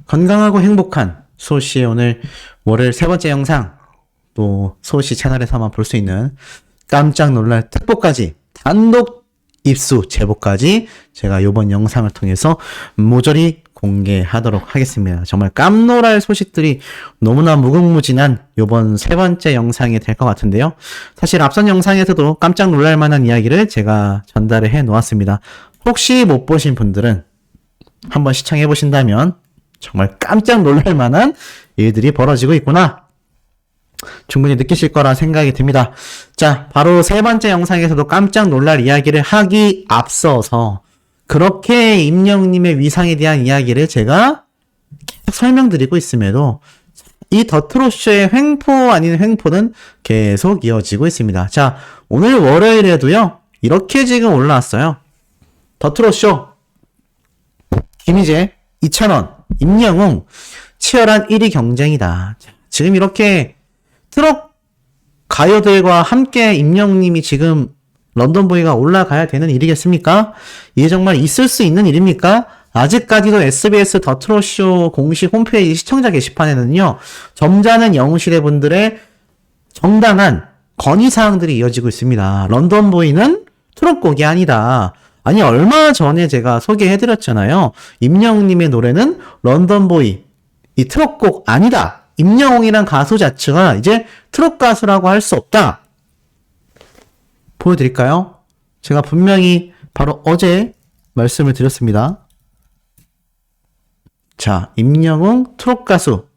건강하고 행복한 수호씨의 오늘 월요일 세 번째 영상, 또 수호씨 채널에서만 볼 수 있는 깜짝 놀랄 특보까지, 단독 입수 제보까지 제가 이번 영상을 통해서 모조리 공개하도록 하겠습니다. 정말 깜놀할 소식들이 너무나 무궁무진한 이번 세 번째 영상이 될 것 같은데요. 사실 앞선 영상에서도 깜짝 놀랄 만한 이야기를 제가 전달을 해 놓았습니다. 혹시 못 보신 분들은 한번 시청해 보신다면 정말 깜짝 놀랄 만한 일들이 벌어지고 있구나, 충분히 느끼실 거라 생각이 듭니다. 자, 바로 세 번째 영상에서도 깜짝 놀랄 이야기를 하기 앞서서 그렇게 임영웅님의 위상에 대한 이야기를 제가 계속 설명드리고 있음에도 이 더트롯쇼의 횡포 아닌 횡포는 계속 이어지고 있습니다. 자, 오늘 월요일에도요, 이렇게 지금 올라왔어요. 더트롯쇼 김희재 2,000원, 임영웅 치열한 1위 경쟁이다. 자, 지금 이렇게 트롯 가요들과 함께 임영웅님이 지금 런던보이가 올라가야 되는 일이겠습니까? 이게 정말 있을 수 있는 일입니까? 아직까지도 SBS 더트롯쇼 공식 홈페이지 시청자 게시판에는요, 점잖은 영웅시대 분들의 정당한 건의사항들이 이어지고 있습니다. 런던보이는 트롯곡이 아니다. 아니, 얼마 전에 제가 소개해드렸잖아요. 임영웅님의 노래는 런던보이, 이 트롯곡 아니다. 임영웅이란 가수 자체가 이제 트롯 가수라고 할 수 없다. 보여드릴까요? 제가 분명히 바로 어제 말씀을 드렸습니다. 자, 임영웅 트롯 가수.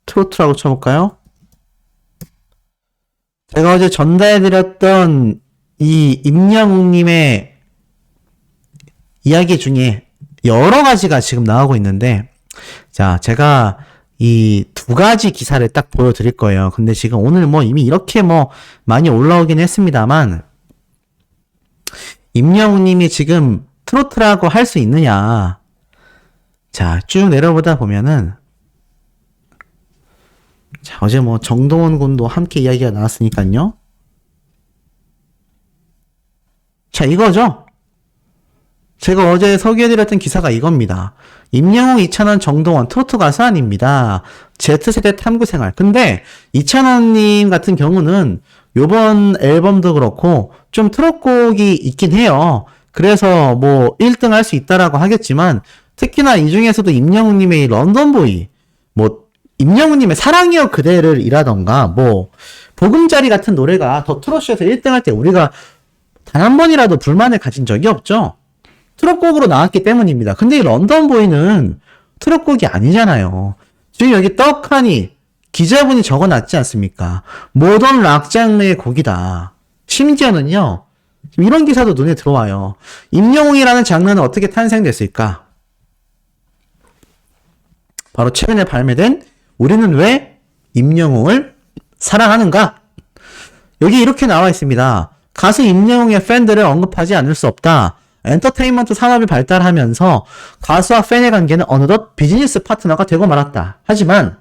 트로트라고 쳐볼까요? 제가 어제 전달해드렸던 이 임영웅님의 이야기 중에 여러 가지가 지금 나오고 있는데, 자, 제가 이 두 가지 기사를 딱 보여드릴 거예요. 근데 지금 오늘 이미 이렇게 많이 올라오긴 했습니다만, 임영웅님이 지금 트로트라고 할 수 있느냐. 자, 쭉 내려보다 보면은, 자, 어제 정동원 군도 함께 이야기가 나왔으니까요. 자, 이거죠. 제가 어제 소개해드렸던 기사가 이겁니다. 임영웅 2,000원 정동원 트로트 가수 아닙니다. Z세대 탐구생활. 근데 2,000원님 같은 경우는 요번 앨범도 그렇고 좀 트롯곡이 있긴 해요. 그래서 1등 할 수 있다라고 하겠지만, 특히나 이 중에서도 임영웅님의 런던보이, 임영웅님의 사랑이여 그대를 이라던가 보금자리 같은 노래가 더 트롯쇼에서 1등 할 때 우리가 단 한 번이라도 불만을 가진 적이 없죠. 트롯곡으로 나왔기 때문입니다. 근데 이 런던보이는 트롯곡이 아니잖아요. 지금 여기 떡하니 기자분이 적어놨지 않습니까? 모던 락 장르의 곡이다. 심지어는요, 이런 기사도 눈에 들어와요. 임영웅이라는 장르는 어떻게 탄생됐을까? 바로 최근에 발매된 우리는 왜 임영웅을 사랑하는가? 여기 이렇게 나와 있습니다. 가수 임영웅의 팬들을 언급하지 않을 수 없다. 엔터테인먼트 산업이 발달하면서 가수와 팬의 관계는 어느덧 비즈니스 파트너가 되고 말았다. 하지만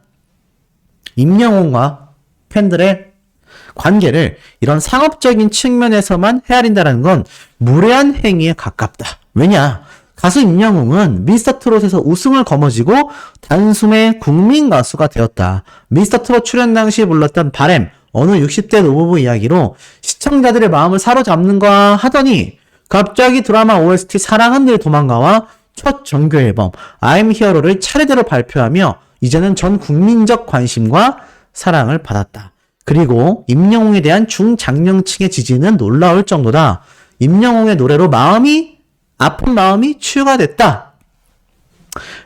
임영웅과 팬들의 관계를 이런 상업적인 측면에서만 헤아린다는 건 무례한 행위에 가깝다. 왜냐? 가수 임영웅은 미스터트롯에서 우승을 거머쥐고 단숨에 국민 가수가 되었다. 미스터트롯 출연 당시 불렀던 바램, 어느 60대 노부부 이야기로 시청자들의 마음을 사로잡는가 하더니 갑자기 드라마 OST 사랑은 늘 도망가와 첫 정규 앨범 I'm Hero를 차례대로 발표하며 이제는 전 국민적 관심과 사랑을 받았다. 그리고 임영웅에 대한 중장년층의 지지는 놀라울 정도다. 임영웅의 노래로 아픈 마음이 치유가 됐다.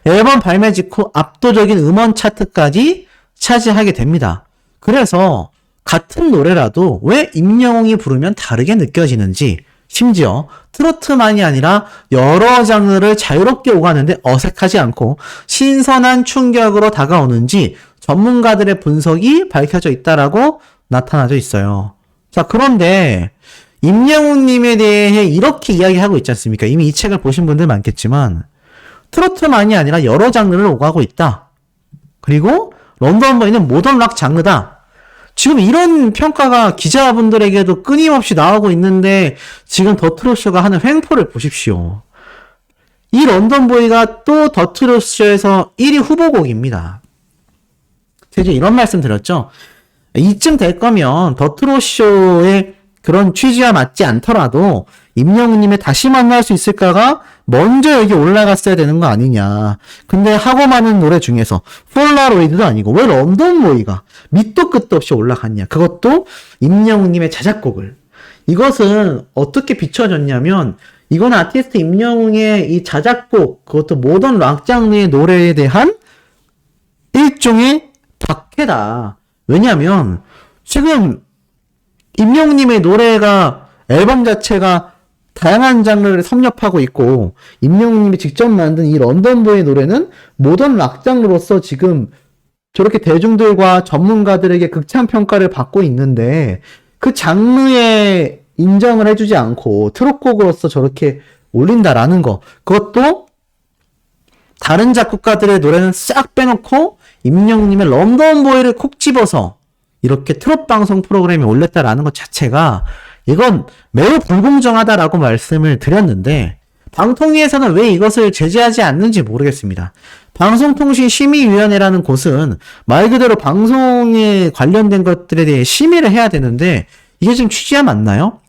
앨범 발매 직후 압도적인 음원 차트까지 차지하게 됩니다. 그래서 같은 노래라도 왜 임영웅이 부르면 다르게 느껴지는지, 심지어 트로트만이 아니라 여러 장르를 자유롭게 오가는데 어색하지 않고 신선한 충격으로 다가오는지 전문가들의 분석이 밝혀져 있다라고 나타나져 있어요. 자, 그런데 임영웅님에 대해 이렇게 이야기하고 있지 않습니까? 이미 이 책을 보신 분들 많겠지만 트로트만이 아니라 여러 장르를 오가고 있다. 그리고 런던보이는 모던 락 장르다. 지금 이런 평가가 기자분들에게도 끊임없이 나오고 있는데 지금 더트롯쇼가 하는 횡포를 보십시오. 이 런던보이가 또 더트로쇼에서 1위 후보곡입니다. 제가 이런 말씀 드렸죠. 이쯤 될 거면 더트로쇼의 그런 취지와 맞지 않더라도 임영웅님의 다시 만날 수 있을까가 먼저 여기 올라갔어야 되는 거 아니냐. 근데 하고 많은 노래 중에서 폴라로이드도 아니고 왜 런던보이가 밑도 끝도 없이 올라갔냐. 그것도 임영웅님의 자작곡을. 이것은 어떻게 비춰졌냐면 이건 아티스트 임영웅의 이 자작곡, 그것도 모던 락 장르의 노래에 대한 일종의 박해다. 왜냐면 지금 임영웅님의 노래가 앨범 자체가 다양한 장르를 섭렵하고 있고 임영웅님이 직접 만든 이 런던보이의 노래는 모던 락 장르로서 지금 저렇게 대중들과 전문가들에게 극찬 평가를 받고 있는데 그 장르에 인정을 해주지 않고 트롯곡으로서 저렇게 올린다라는 거. 그것도 다른 작곡가들의 노래는 싹 빼놓고 임영웅님의 런던보이를 콕 집어서 이렇게 트롯 방송 프로그램에 올렸다라는 것 자체가 이건 매우 불공정하다라고 말씀을 드렸는데 방통위에서는 왜 이것을 제재하지 않는지 모르겠습니다. 방송통신심의위원회라는 곳은 말 그대로 방송에 관련된 것들에 대해 심의를 해야 되는데 이게 지금 취지가 맞나요?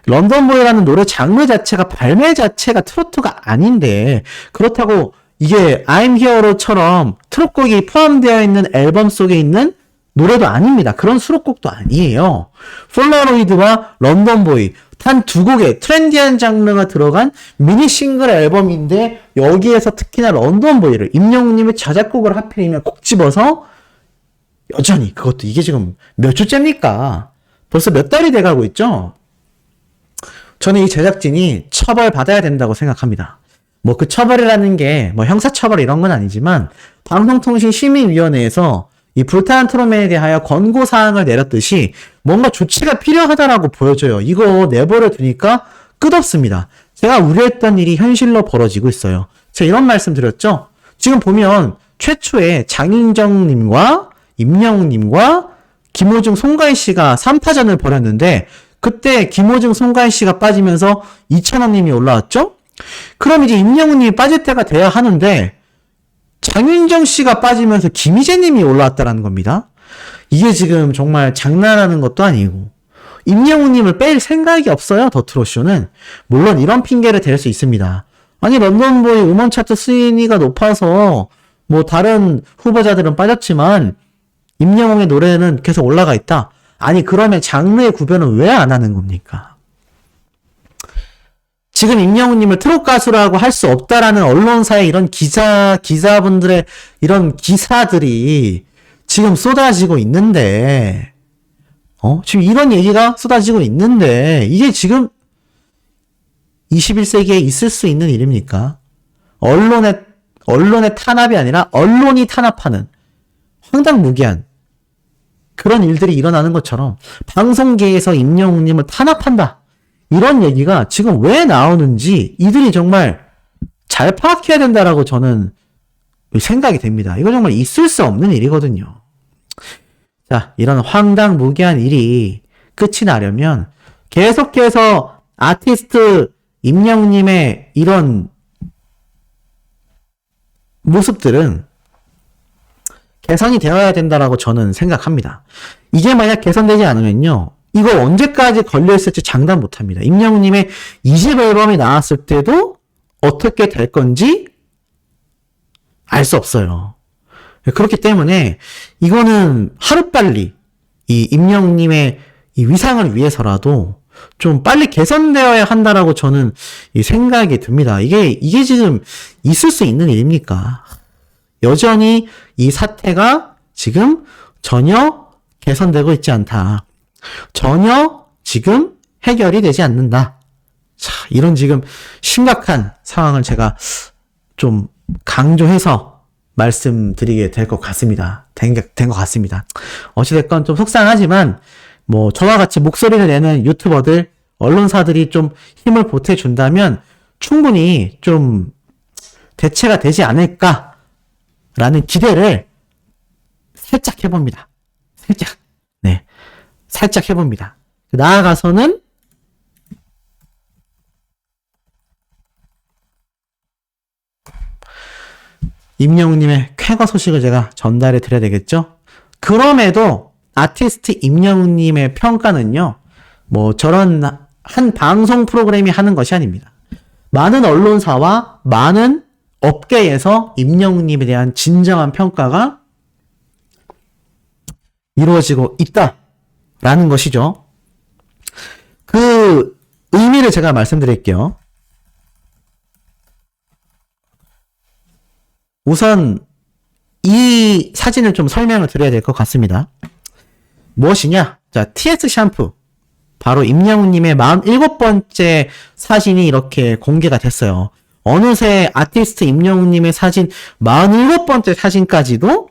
런던보이라는 노래 장르 자체가 발매 자체가 트로트가 아닌데 그렇다고 이게 I'm Hero처럼 트롯곡이 포함되어 있는 앨범 속에 있는 노래도 아닙니다. 그런 수록곡도 아니에요. 폴라로이드와 런던보이 단 두 곡의 트렌디한 장르가 들어간 미니 싱글 앨범인데 여기에서 특히나 런던보이를 임영웅님의 자작곡을 하필이면 콕 집어서 여전히 그것도 이게 지금 몇 주째입니까? 벌써 몇 달이 돼가고 있죠? 저는 이 제작진이 처벌받아야 된다고 생각합니다. 뭐 그 처벌이라는 게 뭐 형사처벌 이런 건 아니지만 방송통신심의위원회에서 이 불타는 트롯맨에 대하여 권고사항을 내렸듯이 뭔가 조치가 필요하다라고 보여져요. 이거 내버려 두니까 끝없습니다. 제가 우려했던 일이 현실로 벌어지고 있어요. 제가 이런 말씀 드렸죠? 지금 보면 최초에 장윤정님과 임영웅님과 김호중, 송가인 씨가 3파전을 벌였는데 그때 김호중, 송가인 씨가 빠지면서 이찬원님이 올라왔죠? 그럼 이제 임영웅님이 빠질 때가 돼야 하는데 장윤정 씨가 빠지면서 김희재님이 올라왔다라는 겁니다. 이게 지금 정말 장난하는 것도 아니고 임영웅님을 뺄 생각이 없어요. 더트롯쇼는. 물론 이런 핑계를 댈 수 있습니다. 아니 런던보이 음원 차트 순위가 높아서 뭐 다른 후보자들은 빠졌지만 임영웅의 노래는 계속 올라가 있다. 아니 그러면 장르의 구별은 왜 안 하는 겁니까? 지금 임영웅님을 트롯 가수라고 할 수 없다라는 언론사의 이런 기자분들의 이런 기사들이 지금 쏟아지고 있는데, 지금 이런 얘기가 쏟아지고 있는데, 이게 지금 21세기에 있을 수 있는 일입니까? 언론의 탄압이 아니라 언론이 탄압하는 황당무계한 그런 일들이 일어나는 것처럼 방송계에서 임영웅님을 탄압한다. 이런 얘기가 지금 왜 나오는지 이들이 정말 잘 파악해야 된다라고 저는 생각이 됩니다. 이거 정말 있을 수 없는 일이거든요. 자, 이런 황당무계한 일이 끝이 나려면 계속해서 아티스트 임영웅님의 이런 모습들은 개선이 되어야 된다라고 저는 생각합니다. 이게 만약 개선되지 않으면요. 이거 언제까지 걸려있을지 장담 못합니다. 임영웅님의 2집 앨범이 나왔을 때도 어떻게 될 건지 알 수 없어요. 그렇기 때문에 이거는 하루빨리 이 임영웅님의 이 위상을 위해서라도 좀 빨리 개선되어야 한다라고 저는 이 생각이 듭니다. 이게 지금 있을 수 있는 일입니까? 여전히 이 사태가 지금 전혀 개선되고 있지 않다. 전혀 지금 해결이 되지 않는다. 자, 이런 지금 심각한 상황을 제가 좀 강조해서 말씀드리게 될 것 같습니다. 된 것 같습니다. 어찌됐건 좀 속상하지만, 뭐, 저와 같이 목소리를 내는 유튜버들, 언론사들이 좀 힘을 보태준다면 충분히 좀 대체가 되지 않을까라는 기대를 살짝 해봅니다. 살짝. 네. 살짝 해봅니다. 나아가서는 임영웅님의 쾌거 소식을 제가 전달해 드려야 되겠죠? 그럼에도 아티스트 임영웅님의 평가는요, 뭐 저런 한 방송 프로그램이 하는 것이 아닙니다. 많은 언론사와 많은 업계에서 임영웅님에 대한 진정한 평가가 이루어지고 있다라는 것이죠. 그 의미를 제가 말씀드릴게요. 우선 이 사진을 좀 설명을 드려야 될 것 같습니다. 무엇이냐? 자, TS 샴푸. 바로 임영웅님의 47번째 사진이 이렇게 공개가 됐어요. 어느새 아티스트 임영웅님의 사진 47번째 사진까지도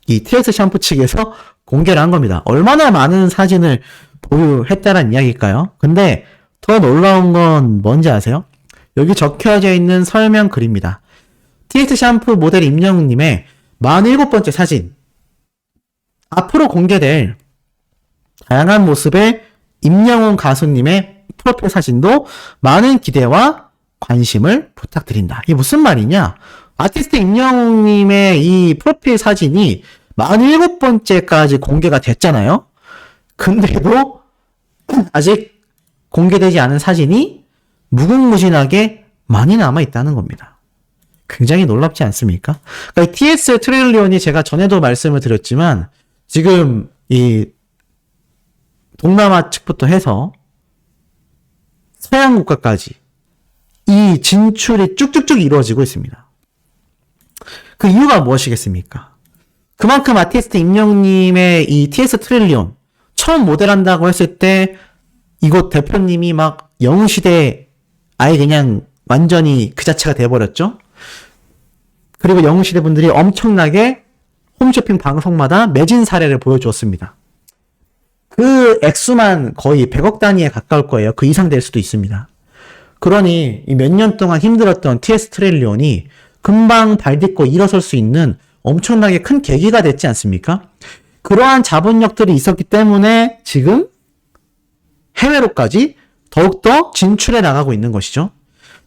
이 TS 샴푸 측에서 공개를 한 겁니다. 얼마나 많은 사진을 보유했다는 이야기일까요? 근데 더 놀라운 건 뭔지 아세요? 여기 적혀져 있는 설명 글입니다. TS 샴푸 모델 임영웅님의 47번째 사진. 앞으로 공개될 다양한 모습의 임영웅 가수님의 프로필 사진도 많은 기대와 관심을 부탁드린다. 이게 무슨 말이냐? 아티스트 임영웅님의 이 프로필 사진이 47번째까지 공개가 됐잖아요? 근데도 아직 공개되지 않은 사진이 무궁무진하게 많이 남아있다는 겁니다. 굉장히 놀랍지 않습니까? 그러니까 TS 트릴리온이 제가 전에도 말씀을 드렸지만 지금 이 동남아 측부터 해서 서양 국가까지 이 진출이 쭉쭉쭉 이루어지고 있습니다. 그 이유가 무엇이겠습니까? 그만큼 아티스트 임영웅님의 이 TS 트릴리온 처음 모델한다고 했을 때 이곳 대표님이 막 영웅시대 아예 그냥 완전히 그 자체가 돼버렸죠. 그리고 영웅시대 분들이 엄청나게 홈쇼핑 방송마다 매진 사례를 보여주었습니다. 그 액수만 거의 100억 단위에 가까울 거예요. 그 이상 될 수도 있습니다. 그러니 몇 년 동안 힘들었던 TS 트릴리온이 금방 발딛고 일어설 수 있는 엄청나게 큰 계기가 됐지 않습니까? 그러한 자본력들이 있었기 때문에 지금 해외로까지 더욱더 진출해 나가고 있는 것이죠.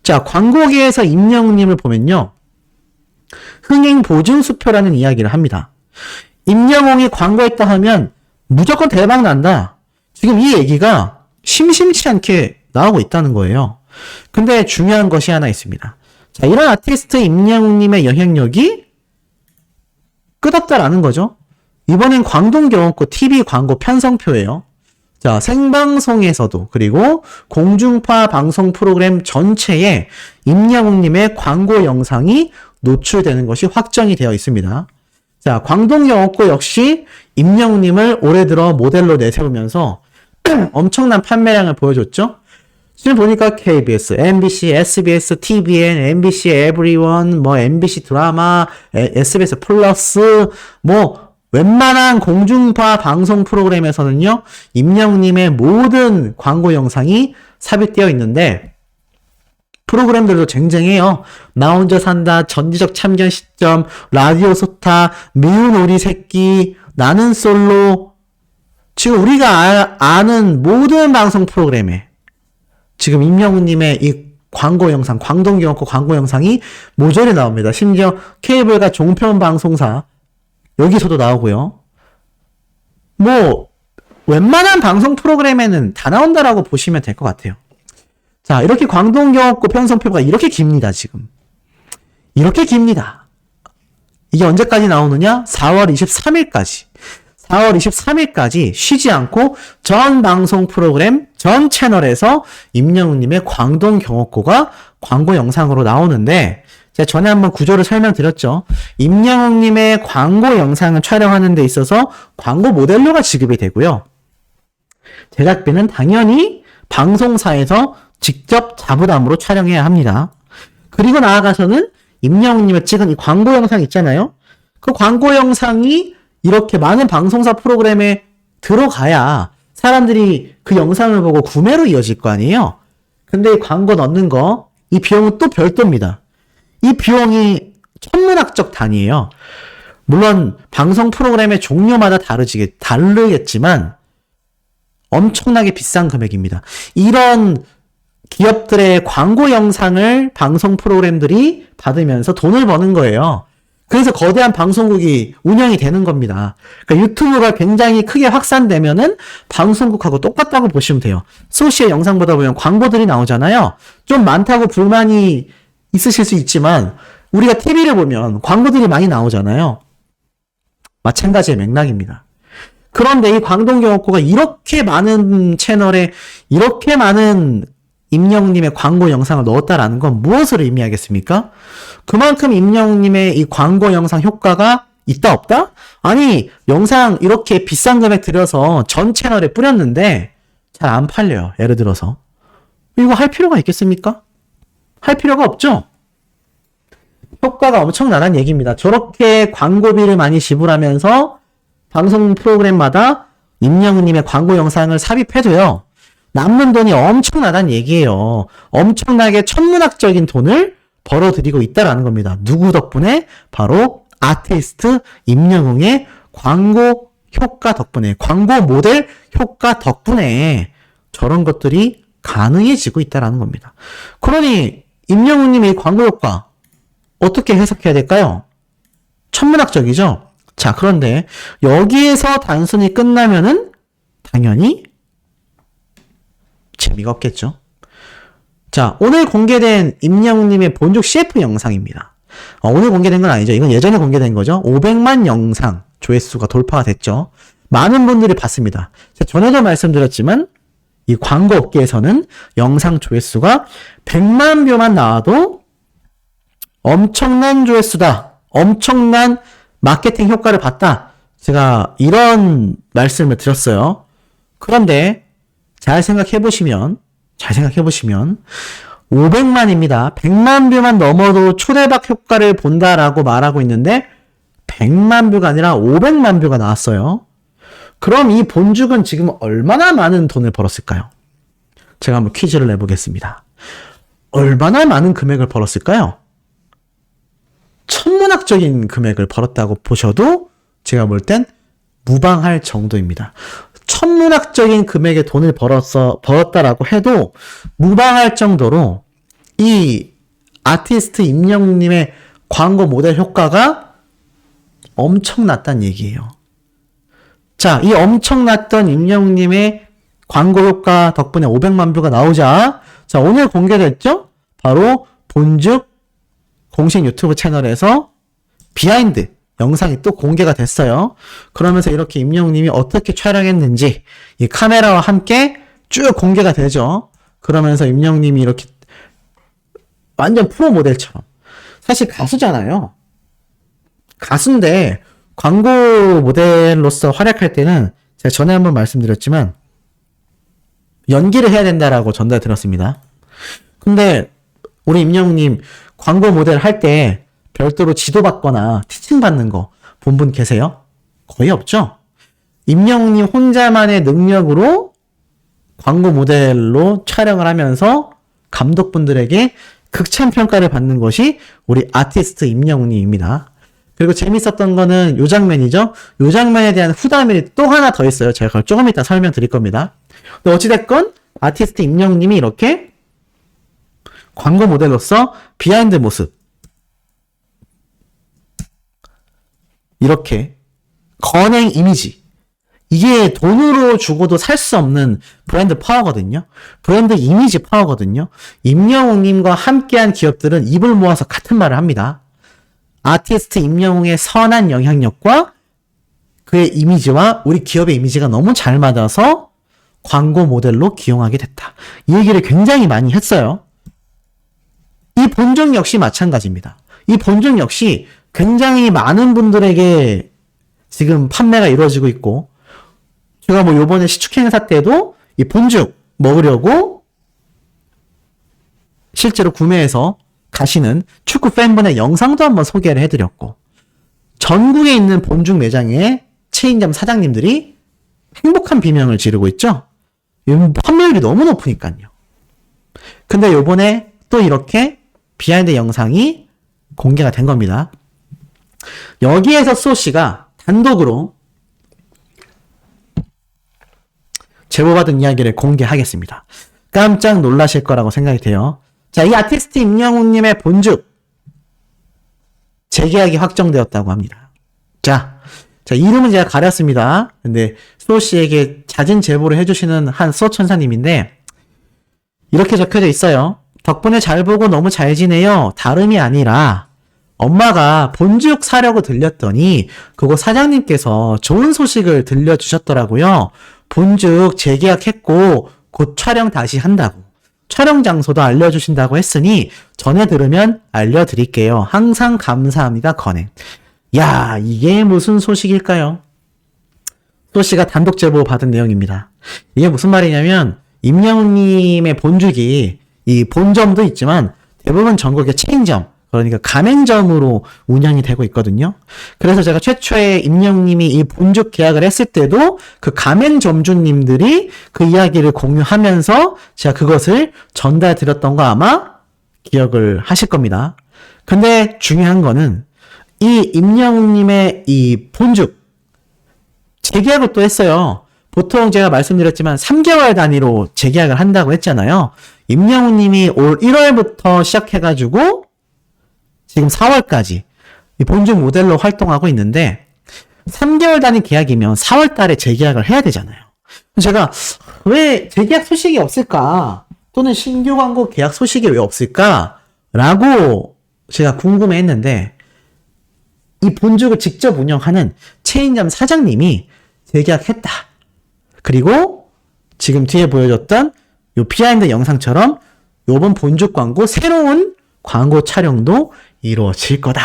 자, 광고계에서 임영웅님을 보면요. 흥행 보증 수표라는 이야기를 합니다. 임영웅이 광고했다 하면 무조건 대박 난다. 지금 이 얘기가 심심치 않게 나오고 있다는 거예요. 근데 중요한 것이 하나 있습니다. 자, 이런 아티스트 임영웅님의 영향력이 끝없다라는 거죠. 이번엔 광동경원고 TV 광고 편성표예요. 자, 생방송에서도 그리고 공중파 방송 프로그램 전체에 임영웅님의 광고 영상이 노출되는 것이 확정이 되어 있습니다. 자, 광동경원고 역시 임영웅님을 올해 들어 모델로 내세우면서 엄청난 판매량을 보여줬죠. 지금 보니까 KBS, MBC, SBS, TVN, MBC 에브리원, 뭐 MBC 드라마, SBS 플러스, 뭐 웬만한 공중파 방송 프로그램에서는요, 임영웅님의 모든 광고 영상이 삽입되어 있는데 프로그램들도 쟁쟁해요. 나 혼자 산다, 전지적 참견 시점, 라디오 소타, 미운 우리 새끼, 나는 솔로. 지금 우리가 아는 모든 방송 프로그램에 지금 임영웅님의 이 광고 영상, 광동경원고 광고 영상이 모조리 나옵니다. 심지어 케이블과 종편 방송사 여기서도 나오고요. 뭐 웬만한 방송 프로그램에는 다 나온다라고 보시면 될 것 같아요. 자, 이렇게 광동경원고 편성표가 이렇게 깁니다, 지금. 이렇게 깁니다. 이게 언제까지 나오느냐? 4월 23일까지. 4월 23일까지 쉬지 않고 전 방송 프로그램, 전 채널에서 임영웅님의 광동경원고가 광고 영상으로 나오는데, 제가 전에 한번 구조를 설명드렸죠. 임영웅님의 광고 영상을 촬영하는 데 있어서 광고 모델료가 지급이 되고요. 제작비는 당연히 방송사에서 직접 자부담으로 촬영해야 합니다. 그리고 나아가서는 임영웅님을 찍은 이 광고 영상 있잖아요. 그 광고 영상이 이렇게 많은 방송사 프로그램에 들어가야 사람들이 그 영상을 보고 구매로 이어질 거 아니에요? 근데 이 광고 넣는 거, 이 비용은 또 별도입니다. 이 비용이 천문학적 단위예요. 물론 방송 프로그램의 종류마다 다르겠지만 엄청나게 비싼 금액입니다. 이런 기업들의 광고 영상을 방송 프로그램들이 받으면서 돈을 버는 거예요. 그래서 거대한 방송국이 운영이 되는 겁니다. 그러니까 유튜브가 굉장히 크게 확산되면은 방송국하고 똑같다고 보시면 돼요. 소시의 영상 보다 보면 광고들이 나오잖아요. 좀 많다고 불만이 있으실 수 있지만 우리가 TV를 보면 광고들이 많이 나오잖아요. 마찬가지의 맥락입니다. 그런데 이 광동경옥고가 이렇게 많은 채널에 이렇게 많은 임영웅님의 광고 영상을 넣었다라는 건 무엇을 의미하겠습니까? 그만큼 임영웅님의 이 광고 영상 효과가 있다 없다? 아니 영상 이렇게 비싼 금액 들여서 전 채널에 뿌렸는데 잘 안 팔려요. 예를 들어서 이거 할 필요가 있겠습니까? 할 필요가 없죠. 효과가 엄청나다는 얘기입니다. 저렇게 광고비를 많이 지불하면서 방송 프로그램마다 임영웅님의 광고 영상을 삽입해도요. 남는 돈이 엄청나다는 얘기예요. 엄청나게 천문학적인 돈을 벌어들이고 있다라는 겁니다. 누구 덕분에? 바로 아티스트 임영웅의 광고 효과 덕분에, 광고 모델 효과 덕분에 저런 것들이 가능해지고 있다라는 겁니다. 그러니 임영웅님의 광고 효과 어떻게 해석해야 될까요? 천문학적이죠? 자, 그런데 여기에서 단순히 끝나면은 당연히 재미가 없겠죠. 자, 오늘 공개된 임영웅님의 본죽 CF 영상입니다. 오늘 공개된 건 아니죠. 이건 예전에 공개된 거죠. 500만 영상 조회수가 돌파가 됐죠. 많은 분들이 봤습니다. 제가 전에도 말씀드렸지만 이 광고 업계에서는 영상 조회수가 100만 뷰만 나와도 엄청난 조회수다. 엄청난 마케팅 효과를 봤다. 제가 이런 말씀을 드렸어요. 그런데 잘 생각해 보시면 500만입니다. 100만 뷰만 넘어도 초대박 효과를 본다라고 말하고 있는데 100만 뷰가 아니라 500만 뷰가 나왔어요. 그럼 이 본죽은 지금 얼마나 많은 돈을 벌었을까요? 제가 한번 퀴즈를 내보겠습니다. 얼마나 많은 금액을 벌었을까요? 천문학적인 금액을 벌었다고 보셔도 제가 볼 땐 무방할 정도입니다. 천문학적인 금액의 돈을 벌었다라고 해도 무방할 정도로 이 아티스트 임영웅님의 광고 모델 효과가 엄청났다는 얘기예요. 자, 이 엄청났던 임영웅님의 광고 효과 덕분에 500만 뷰가 나오자, 자, 오늘 공개됐죠? 바로 본죽 공식 유튜브 채널에서 비하인드 영상이 또 공개가 됐어요. 그러면서 이렇게 임영웅님이 어떻게 촬영했는지 이 카메라와 함께 쭉 공개가 되죠. 그러면서 임영웅님이 이렇게 완전 프로 모델처럼, 사실 가수잖아요. 가수인데 광고 모델로서 활약할 때는 제가 전에 한번 말씀드렸지만 연기를 해야 된다라고 전달 들었습니다. 근데 우리 임영웅님 광고 모델 할 때 별도로 지도받거나 티칭 받는 거 본 분 계세요? 거의 없죠? 임영웅님 혼자만의 능력으로 광고 모델로 촬영을 하면서 감독분들에게 극찬 평가를 받는 것이 우리 아티스트 임영웅님입니다. 그리고 재밌었던 거는 요 장면이죠? 요 장면에 대한 후담이 또 하나 더 있어요. 제가 그걸 조금 이따 설명드릴 겁니다. 근데 어찌됐건 아티스트 임영웅님이 이렇게 광고 모델로서 비하인드 모습, 이렇게 건행 이미지, 이게 돈으로 주고도 살 수 없는 브랜드 파워거든요. 브랜드 이미지 파워거든요. 임영웅님과 함께한 기업들은 입을 모아서 같은 말을 합니다. 아티스트 임영웅의 선한 영향력과 그의 이미지와 우리 기업의 이미지가 너무 잘 맞아서 광고 모델로 기용하게 됐다. 이 얘기를 굉장히 많이 했어요. 이 본죽 역시 마찬가지입니다. 이 본죽 역시 굉장히 많은 분들에게 지금 판매가 이루어지고 있고, 제가 뭐 요번에 시축 행사 때도 이 본죽 먹으려고 실제로 구매해서 가시는 축구 팬분의 영상도 한번 소개를 해드렸고, 전국에 있는 본죽 매장의 체인점 사장님들이 행복한 비명을 지르고 있죠. 판매율이 너무 높으니까요. 근데 요번에 또 이렇게 비하인드 영상이 공개가 된 겁니다. 여기에서 소씨가 단독으로 제보받은 이야기를 공개하겠습니다. 깜짝 놀라실 거라고 생각이 돼요. 자, 이 아티스트 임영웅님의 본죽 재계약이 확정되었다고 합니다. 자, 이름은 제가 가렸습니다. 근데 수호 씨에게 잦은 제보를 해주시는 한 수호 천사님인데, 이렇게 적혀져 있어요. 덕분에 잘 보고 너무 잘 지내요. 다름이 아니라 엄마가 본죽 사려고 들렸더니 그곳 사장님께서 좋은 소식을 들려주셨더라고요. 본죽 재계약했고 곧 촬영 다시 한다고. 촬영 장소도 알려주신다고 했으니 전에 들으면 알려드릴게요. 항상 감사합니다. 건행. 야, 이게 무슨 소식일까요? 소씨가 단독 제보 받은 내용입니다. 이게 무슨 말이냐면 임영웅님의 본죽이 이 본점도 있지만 대부분 전국의 체인점, 그러니까 가맹점으로 운영이 되고 있거든요. 그래서 제가 최초에 임영웅님이 이 본죽 계약을 했을 때도 그 가맹점주님들이 그 이야기를 공유하면서 제가 그것을 전달 드렸던 거 아마 기억을 하실 겁니다. 근데 중요한 거는 이 임영웅님의 이 본죽 재계약을 또 했어요. 보통 제가 말씀드렸지만 3개월 단위로 재계약을 한다고 했잖아요. 임영웅님이 올 1월부터 시작해가지고 지금 4월까지 이 본죽 모델로 활동하고 있는데 3개월 단위 계약이면 4월 달에 재계약을 해야 되잖아요. 제가 왜 재계약 소식이 없을까? 또는 신규 광고 계약 소식이 왜 없을까? 라고 제가 궁금해했는데 이 본죽을 직접 운영하는 체인점 사장님이 재계약했다. 그리고 지금 뒤에 보여줬던 요 비하인드 영상처럼 요번 본죽 광고 새로운 광고 촬영도 이루어질 거다.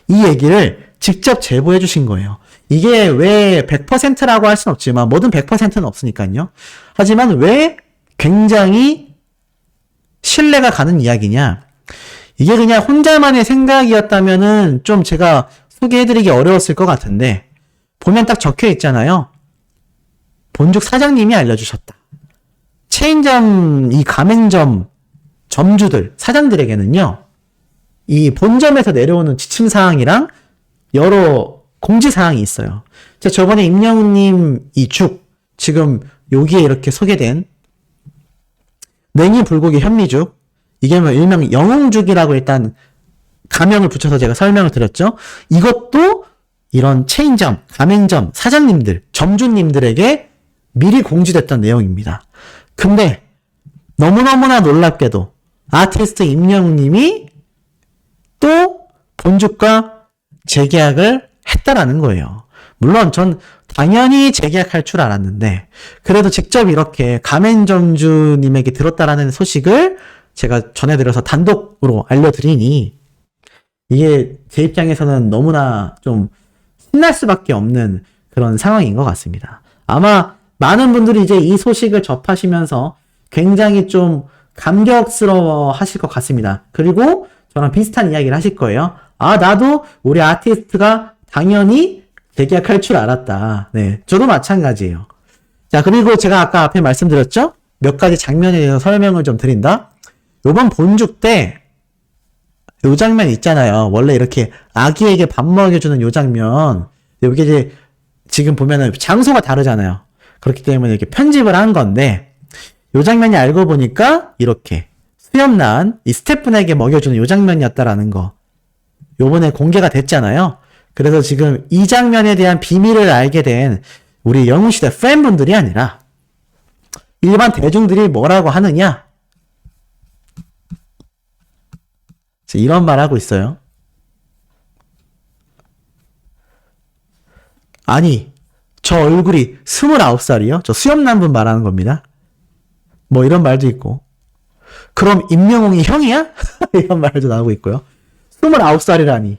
이 얘기를 직접 제보해 주신 거예요. 이게 왜 100%라고 할 수는 없지만 뭐든 100%는 없으니까요. 하지만 왜 굉장히 신뢰가 가는 이야기냐. 이게 그냥 혼자만의 생각이었다면은 좀 제가 소개해드리기 어려웠을 것 같은데 보면 딱 적혀 있잖아요. 본죽 사장님이 알려주셨다. 체인점, 이 가맹점 점주들, 사장들에게는요. 이 본점에서 내려오는 지침사항이랑 여러 공지사항이 있어요. 제가 저번에 임영웅님 이 죽, 지금 여기에 이렇게 소개된 냉이 불고기 현미죽, 이게 뭐 일명 영웅죽이라고 일단 가명을 붙여서 제가 설명을 드렸죠. 이것도 이런 체인점, 가맹점, 사장님들, 점주님들에게 미리 공지됐던 내용입니다. 근데 너무너무나 놀랍게도 아티스트 임영웅님이 또 본죽과 재계약을 했다라는 거예요. 물론 전 당연히 재계약할 줄 알았는데 그래도 직접 이렇게 가맹점주님에게 들었다라는 소식을 제가 전해드려서 단독으로 알려드리니 이게 제 입장에서는 너무나 좀 신날 수밖에 없는 그런 상황인 것 같습니다. 아마 많은 분들이 이제 이 소식을 접하시면서 굉장히 좀 감격스러워 하실 것 같습니다. 그리고 저랑 비슷한 이야기를 하실 거예요. 아, 나도 우리 아티스트가 당연히 재계약할 줄 알았다. 네, 저도 마찬가지예요. 자, 그리고 제가 아까 앞에 말씀드렸죠? 몇 가지 장면에 대해서 설명을 좀 드린다. 요번 본죽 때 요 장면 있잖아요. 원래 이렇게 아기에게 밥 먹여주는 요 장면. 여기 이제 지금 보면은 장소가 다르잖아요. 그렇기 때문에 이렇게 편집을 한 건데 요 장면이 알고 보니까 이렇게 수염난 이 스태프분에게 먹여주는 요 장면이었다라는 거 요번에 공개가 됐잖아요. 그래서 지금 이 장면에 대한 비밀을 알게 된 우리 영웅시대 팬분들이 아니라 일반 대중들이 뭐라고 하느냐, 이런 말 하고 있어요. 아니, 저 얼굴이 29살이요? 저 수염난 분 말하는 겁니다. 뭐 이런 말도 있고. 그럼 임영웅이 형이야? 이런 말도 나오고 있고요. 29살이라니.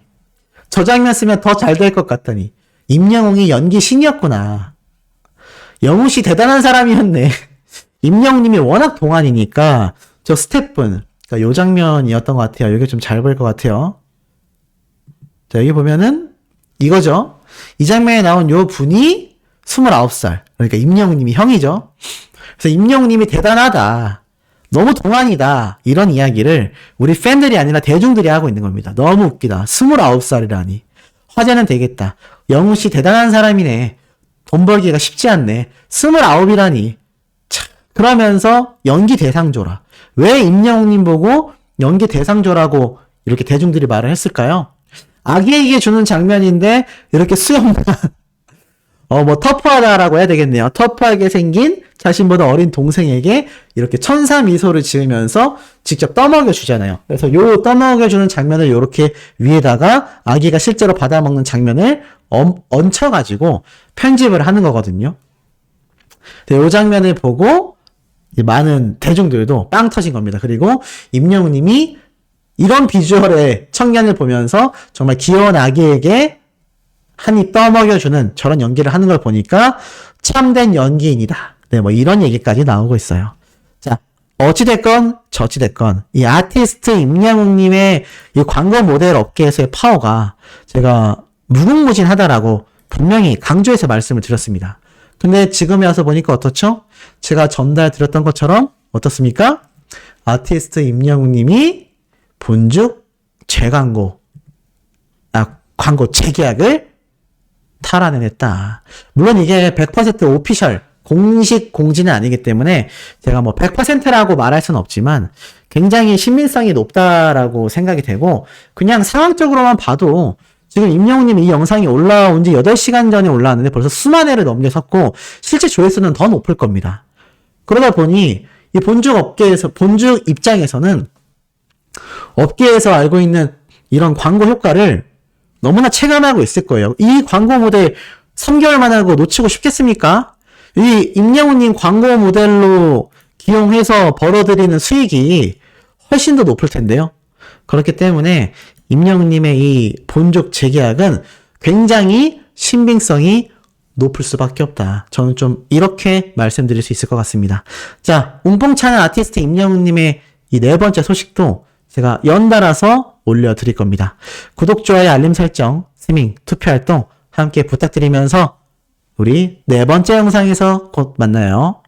저 장면 쓰면 더 잘 될 것 같다니. 임영웅이 연기 신이었구나. 영웅씨 대단한 사람이었네. 임영웅님이 워낙 동안이니까 저 스태프분, 그러니까 요 장면이었던 것 같아요. 이게 좀 잘 보일 것 같아요. 자, 여기 보면은 이거죠. 이 장면에 나온 요 분이 29살. 그러니까 임영웅님이 형이죠. 그래서 임영웅님이 대단하다. 너무 동안이다. 이런 이야기를 우리 팬들이 아니라 대중들이 하고 있는 겁니다. 너무 웃기다. 29살이라니. 화제는 되겠다. 영웅씨 대단한 사람이네. 돈 벌기가 쉽지 않네. 29이라니. 그러면서 연기 대상조라. 왜 임영웅님 보고 연기 대상조라고 이렇게 대중들이 말을 했을까요? 아기에게 주는 장면인데 이렇게 수염만 터프하다라고 해야 되겠네요. 터프하게 생긴 자신보다 어린 동생에게 이렇게 천사 미소를 지으면서 직접 떠먹여 주잖아요. 그래서 요 떠먹여 주는 장면을 이렇게 위에다가 아기가 실제로 받아먹는 장면을 얹혀가지고 편집을 하는 거거든요. 요 장면을 보고 많은 대중들도 빵 터진 겁니다. 그리고 임영웅 님이 이런 비주얼의 청년을 보면서 정말 귀여운 아기에게 한입 떠먹여주는 저런 연기를 하는 걸 보니까 참된 연기인이다. 네, 뭐 이런 얘기까지 나오고 있어요. 자, 어찌됐건 저찌됐건 이 아티스트 임영웅님의 이 광고 모델 업계에서의 파워가 제가 무궁무진하다라고 분명히 강조해서 말씀을 드렸습니다. 근데 지금에 와서 보니까 어떻죠? 제가 전달 드렸던 것처럼 어떻습니까? 아티스트 임영웅님이 본죽 재광고, 광고 재계약을 탈환해냈다. 물론 이게 100% 오피셜, 공식 공지는 아니기 때문에 제가 뭐 100%라고 말할 수는 없지만 굉장히 신빙성이 높다라고 생각이 되고 그냥 상황적으로만 봐도 지금 임영웅님 이 영상이 올라온 지 8시간 전에 올라왔는데 벌써 수만 회를 넘겨섰고 실제 조회수는 더 높을 겁니다. 그러다 보니 이 본죽 입장에서는 업계에서 알고 있는 이런 광고 효과를 너무나 체감하고 있을 거예요. 이 광고 모델 3개월만 하고 놓치고 싶겠습니까? 이 임영웅님 광고 모델로 기용해서 벌어들이는 수익이 훨씬 더 높을 텐데요. 그렇기 때문에 임영웅님의 이 본죽 재계약은 굉장히 신빙성이 높을 수밖에 없다. 저는 좀 이렇게 말씀드릴 수 있을 것 같습니다. 자, 웅뽕차는 아티스트 임영웅님의 이 4번째 소식도 제가 연달아서 올려드릴 겁니다. 구독, 좋아요, 알림 설정, 스밍, 투표활동 함께 부탁드리면서 우리 4번째 영상에서 곧 만나요.